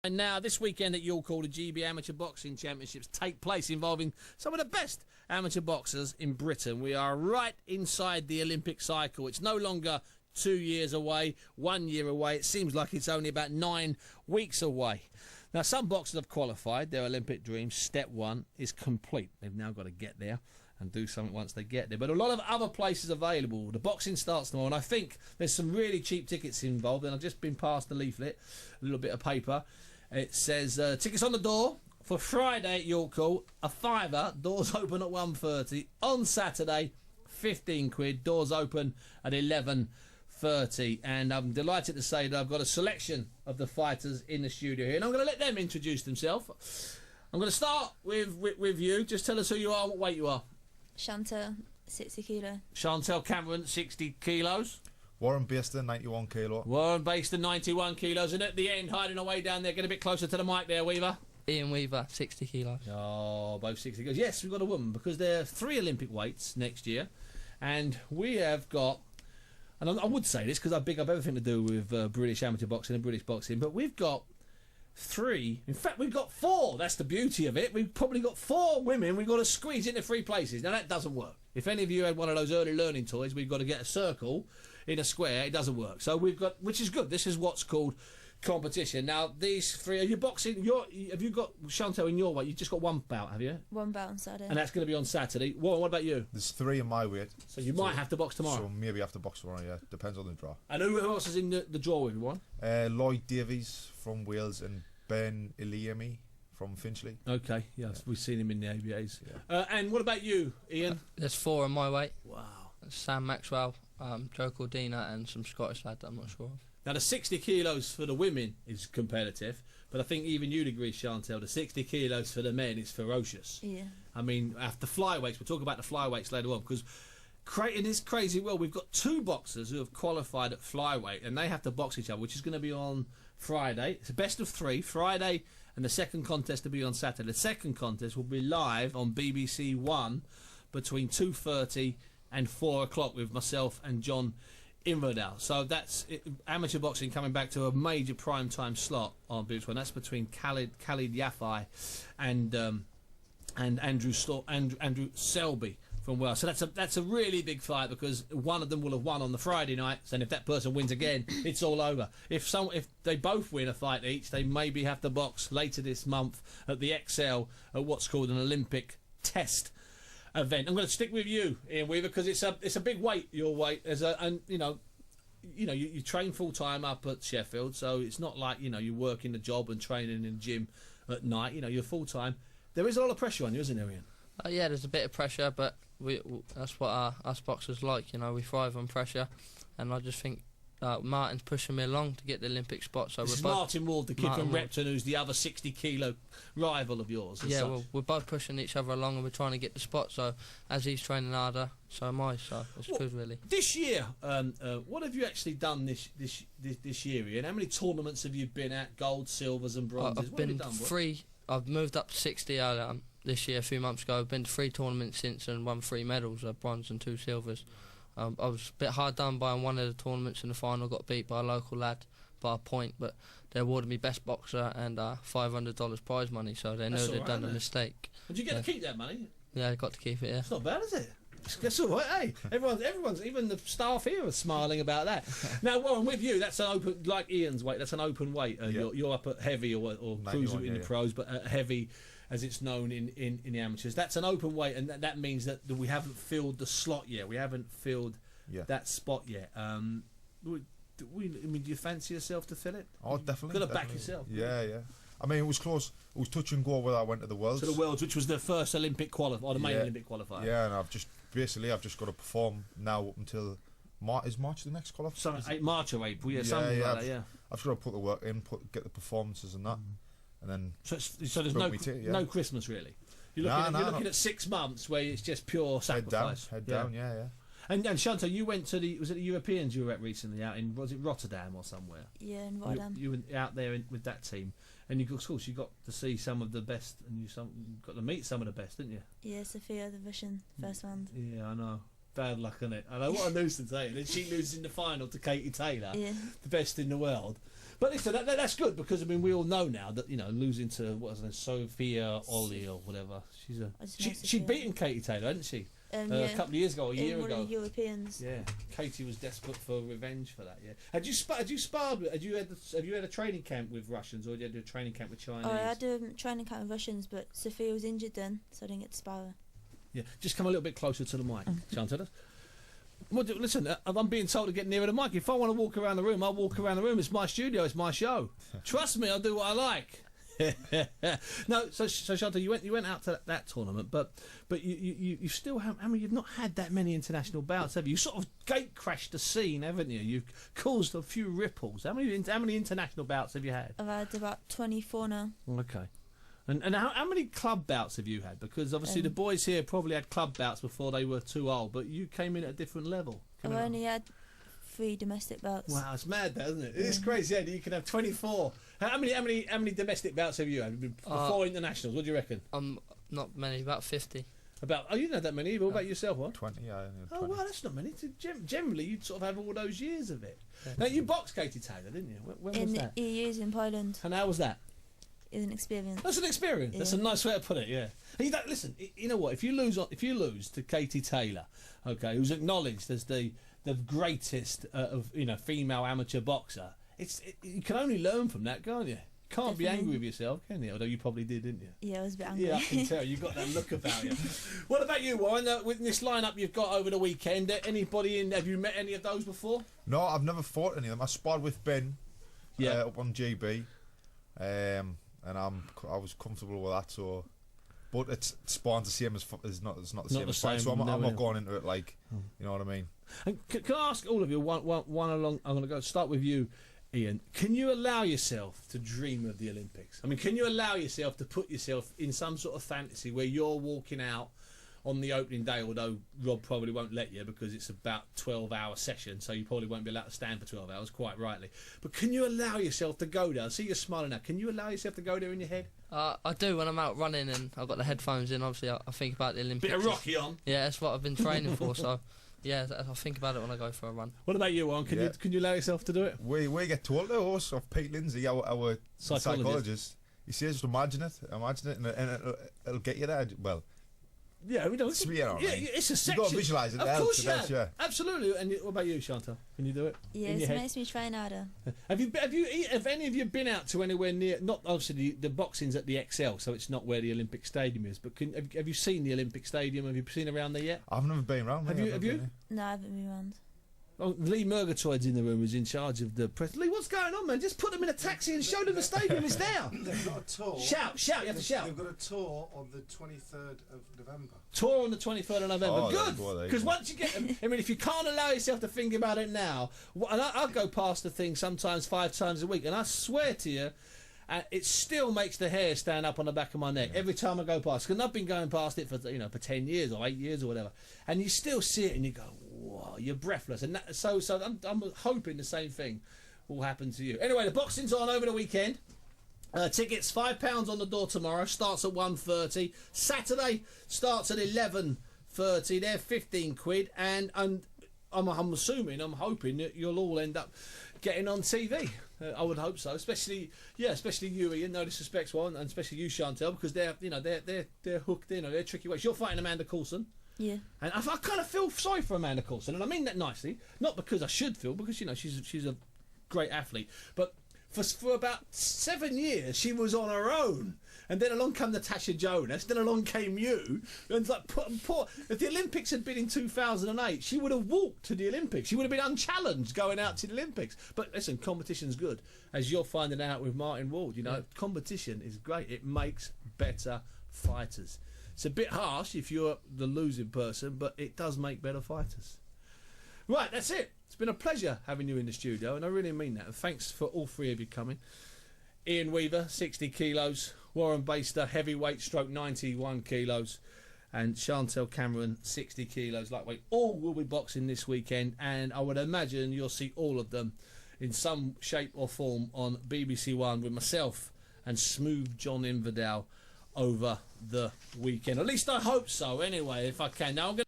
And now, this weekend at York Hall, the GB Amateur Boxing Championships take place, involving some of the best amateur boxers in Britain. We are right inside the Olympic cycle. It's no longer 2 years away, 1 year away. It seems like it's only about 9 weeks away. Now, some boxers have qualified. Their Olympic dream, step one, is complete. They've now got to get there and do something once they get there. But a lot of other places available. The boxing starts tomorrow, and I think there's some really cheap tickets involved. And I've just been passed the leaflet, a little bit of paper. It says tickets on the door for Friday at York Hall, a £5. Doors open at 1:30. On Saturday, 15 quid. Doors open at 11:30. And I'm delighted to say that I've got a selection of the fighters in the studio here, and I'm going to let them introduce themselves. I'm going to start with you. Just tell us who you are, what weight you are. Chantelle, 60 kilo. Chantelle Cameron, 60 kilos. Warren Baister, 91 kilo. Warren Baister, 91 kilos. And at the end, hiding away down there, get a bit closer to the mic there, Weaver. Iain Weaver, 60 kilos. Oh, both 60 kilos. Yes, we've got a woman, because there are 3 Olympic weights next year. And we have got, and I would say this because I big up everything to do with British amateur boxing and British boxing, but we've got 3, in fact we've got 4. That's the beauty of it. We've probably got 4 women we've got to squeeze into 3 places. Now that doesn't work. If any of you had one of those early learning toys, we've got to get a circle in a square. It doesn't work. So we've got, which is good. This is what's called competition. Now these 3, are you boxing? Have you got, Chantelle, in your weight? You've just got 1 bout, have you? 1 bout on Saturday. And that's going to be on Saturday. What about you? There's 3 in my weight. So you might have to box tomorrow. So maybe have to box tomorrow, yeah. Depends on the draw. And who else is in the draw with everyone? Lloyd Davies from Wales and Ben Iliemi from Finchley. Okay, yes, we've seen him in the ABAs. Yeah. And what about you, Iain? There's 4 in my weight. Wow. Sam Maxwell, Joe Cordina, and some Scottish lad that I'm not sure of. Now the 60 kilos for the women is competitive, but I think even you'd agree, Chantelle, the 60 kilos for the men is ferocious. Yeah. I mean, after flyweights, we'll talk about the flyweights later on, because in this crazy world, we've got 2 boxers who have qualified at flyweight, and they have to box each other, which is going to be on Friday. It's a best of 3, Friday, and the second contest will be on Saturday. The second contest will be live on BBC One between 2:30 and 4 o'clock with myself and John Inverdale. So that's it, amateur boxing coming back to a major prime time slot on BBC One. That's between Khalid Yafai and Andrew Selby from Wales. So that's a really big fight, because one of them will have won on the Friday night, and if that person wins again, it's all over. If they both win a fight each, they maybe have to box later this month at the XL at what's called an Olympic test event. I'm going to stick with you, Iain Weaver, because it's a big weight, your weight, and you train full time up at Sheffield, so it's not like you're working the job and training in the gym at night. You're full time. There is a lot of pressure on you, isn't there, Iain? Yeah, there's a bit of pressure, but that's what us boxers like. We thrive on pressure, and I just think Martin's pushing me along to get the Olympic spot. So this is Martin Ward, the kid from Repton, who's the other 60-kilo rival of yours. Yeah, well, we're both pushing each other along, and we're trying to get the spot. So as he's training harder, so am I. So it's good, really. This year, what have you actually done this year, Iain? How many tournaments have you been at? Gold, silvers, and bronzes. I've been 3. I've moved up to 60 this year, a few months ago. I've been to 3 tournaments since and won 3 medals, a bronze and 2 silvers. I was a bit hard done by in one of the tournaments in the final, got beat by a local lad by a point, but they awarded me best boxer and $500 prize money, so they know they'd done a mistake. Did you get to keep that money? Yeah, I got to keep it, yeah. It's not bad, is it? That's all right, hey. Everyone's, even the staff here are smiling about that. Now, Warren, with you, that's an open, like Ian's weight, that's an open weight. You're up at heavy or cruiser in the pros, but at heavy, as it's known in the amateurs. That's an open weight, and that means that we haven't filled the slot yet. We haven't filled that spot yet. Do you fancy yourself to fill it? Oh, definitely. Got to back yourself. Yeah. I mean, it was close. It was touch and go whether I went to the Worlds. To the Worlds, which was the first Olympic qualifier, or the main Olympic qualifier. Yeah, and I've just got to perform now up until March the next qualifier? March or April, something like that, yeah. I've just got to put the work in, get the performances and that. And then so there's no Christmas, really? You're looking at 6 months where it's just pure sacrifice. Head down, yeah. And Chantelle, you went to was it the Europeans you were at recently, out in, was it Rotterdam or somewhere? Yeah, in Rotterdam. You were out there with that team, and of course you got to see some of the best, and you got to meet some of the best, didn't you? Yeah, Sophia, the Vision, first round. Yeah, I know. Bad luck, innit? I know, what a nuisance, eh? And then she loses in the final to Katie Taylor, the best in the world. But listen, that's good because I mean we all know now that losing to what was it, Sophia Ollie or whatever. She'd beaten Katie Taylor, hadn't she? A couple of years ago, a year ago. One of the Europeans. Yeah, Katie was desperate for revenge for that. Yeah. Had you sparred? Have you had a training camp with Russians, or did you had a training camp with Chinese? Oh, I had a training camp with Russians, but Sophia was injured then, so I didn't get to spar her. Yeah, just come a little bit closer to the mic, Chantelle. Well, listen, I'm being told to get nearer the mic. If I want to walk around the room, I'll walk around the room. It's my studio, it's my show. Trust me, I'll do what I like. No, so Chantelle, you went out to that tournament, but you still have. I mean, you've not had that many international bouts, have you? You sort of gate crashed the scene, haven't you? You've caused a few ripples. How many international bouts have you had? I've had about 24 now. Okay. And how many club bouts have you had? Because obviously the boys here probably had club bouts before they were too old, but you came in at a different level. I've only had 3 domestic bouts. Wow, it's mad, that, isn't it? It's crazy. Yeah, you can have 24. How many domestic bouts have you had before internationals? What do you reckon? Not many, about 50. You didn't have that many either. What about yourself, what? 20, yeah. 20. Oh, wow, that's not many. Generally, you'd sort of have all those years of it. Now, you boxed Katie Taylor, didn't you? When was that? EUs in Poland. And how was that? It's an experience. That's an experience. Yeah. That's a nice way to put it. Yeah. And listen. You know what? If you lose to Katie Taylor, okay, who's acknowledged as the greatest of female amateur boxer, you can only learn from that, can't you? Can't be angry with yourself, can you? Although you probably did, didn't you? Yeah, I was a bit angry. Yeah, I can tell. You've got that look about you. What about you, Warren? With this lineup you've got over the weekend, anybody in? Have you met any of those before? No, I've never fought any of them. I sparred with Ben. Up on GB. And I was comfortable with that. So, but sparring's the same as not the same as fight. So I'm not going into it like, you know what I mean. And can I ask all of you one along? I'm going to start with you, Iain. Can you allow yourself to dream of the Olympics? I mean, can you allow yourself to put yourself in some sort of fantasy where you're walking out on the opening day, although Rob probably won't let you because it's about 12-hour session, so you probably won't be allowed to stand for 12 hours, quite rightly. But can you allow yourself to go there? I see you're smiling now. Can you allow yourself to go there in your head? I do when I'm out running and I've got the headphones in. Obviously, I think about the Olympics. Bit of Rocky on. Yeah, that's what I've been training for. So, yeah, I think about it when I go for a run. What about you, Warren? Can you allow yourself to do it? We get told to us of Pete Lindsay, our psychologist. He says, just imagine it, and it'll get you there. Well. Yeah, it's a section. You've got to visualise it. Of course, yeah. Absolutely. And what about you, Chantelle? Can you do it? Yes, it makes me train harder. Have any of you been out to anywhere near? Not obviously the boxing's at the XL, so it's not where the Olympic Stadium is. But have you seen the Olympic Stadium? Have you seen around there yet? I've never been around. Have you? No, I haven't been around. Oh, Lee Murgatroyd's in the room, who's in charge of the press. Lee, what's going on, man? Just put them in a taxi and show them the stadium is there. They've got a tour. Shout, you have to shout. They've got a tour on the 23rd of November. Tour on the 23rd of November. Oh, good. Because once you get them, I mean, if you can't allow yourself to think about it now, and I'll go past the thing sometimes 5 times a week, and I swear to you, it still makes the hair stand up on the back of my neck every time I go past. Because I've been going past it for 10 years or 8 years or whatever, and you still see it and you go, whoa, you're breathless. And so I'm hoping the same thing will happen to you. Anyway, the boxing's on over the weekend. Tickets £5 on the door tomorrow. Starts at 1:30. Saturday starts at 11:30. They're 15 quid, and I'm hoping that you'll all end up getting on TV. I would hope so, especially you, Iain. No disrespect, and especially you, Chantelle, because they're hooked in, or they're tricky ways. You're fighting Amanda Coulson. Yeah. And I kind of feel sorry for Amanda Coulson, and I mean that nicely, not because I should feel, because she's a great athlete, but for about 7 years she was on her own, and then along came Natasha Jonas, then along came you, and it's like poor. If the Olympics had been in 2008, she would have walked to the Olympics. She would have been unchallenged going out to the Olympics. But listen, competition's good, as you're finding out with Martin Ward. Competition is great. It makes better fighters. It's a bit harsh if you're the losing person, but it does make better fighters. Right, that's it. It's been a pleasure having you in the studio, and I really mean that. And thanks for all 3 of you coming. Iain Weaver, 60 kilos. Warren Baister, heavyweight stroke 91 kilos. And Chantelle Cameron, 60 kilos lightweight. All will be boxing this weekend, and I would imagine you'll see all of them in some shape or form on BBC One with myself and Smooth John Inverdale over the weekend. At least I hope so, anyway, if I can. Now I'm going